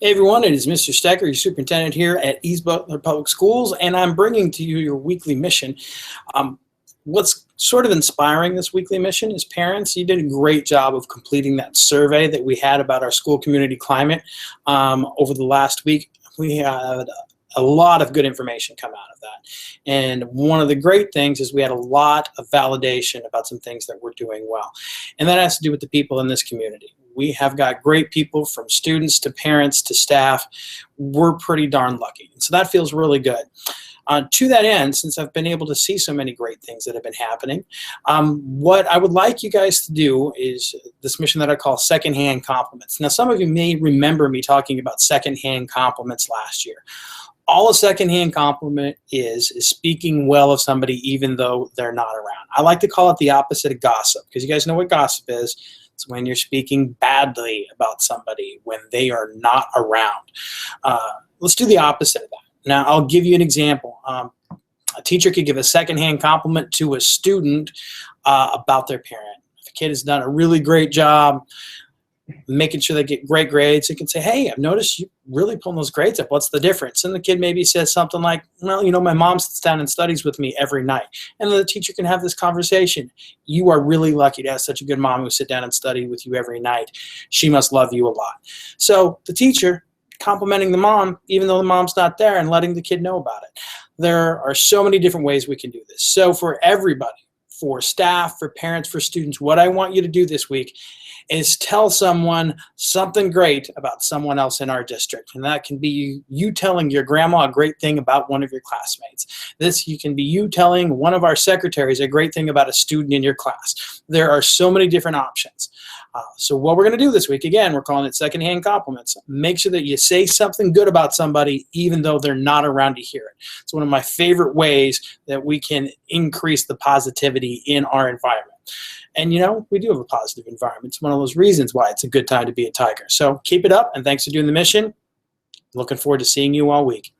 Hey everyone, it is Mr. Stecker, your superintendent here at East Butler Public Schools, and I'm bringing to you your weekly mission. What's sort of inspiring this weekly mission is parents, you did a great job of completing that survey that we had about our school community climate over the last week. We had a lot of good information come out of that. And one of the great things is we had a lot of validation about some things that we're doing well. And that has to do with the people in this community. We have got great people, from students to parents to staff. We're pretty darn lucky. So that feels really good. To that end, since I've been able to see so many great things that have been happening, what I would like you guys to do is this mission that I call secondhand compliments. Now, some of you may remember me talking about secondhand compliments last year. All a secondhand compliment is speaking well of somebody even though they're not around. I like to call it the opposite of gossip, because you guys know what gossip is. It's when you're speaking badly about somebody when they are not around. Let's do the opposite of that. Now, I'll give you an example. A teacher could give a secondhand compliment to a student about their parent. If a kid has done a really great job making sure they get great grades, they can say, hey, I've noticed you really pulling those grades up. What's the difference? And the kid maybe says something like, well, you know, my mom sits down and studies with me every night. And the teacher can have this conversation. You are really lucky to have such a good mom who sit down and study with you every night. She must love you a lot. So the teacher complimenting the mom, even though the mom's not there, and letting the kid know about it. There are so many different ways we can do this. So for everybody, for staff, for parents, for students, what I want you to do this week is tell someone something great about someone else in our district. And that can be you telling your grandma a great thing about one of your classmates. You can be you telling one of our secretaries a great thing about a student in your class. There are so many different options. So what we're going to do this week, again, we're calling it secondhand compliments. Make sure that you say something good about somebody even though they're not around to hear it. It's one of my favorite ways that we can increase the positivity in our environment. And, you know, we do have a positive environment. It's one of those reasons why it's a good time to be a Tiger. So keep it up, and thanks for doing the mission. Looking forward to seeing you all week.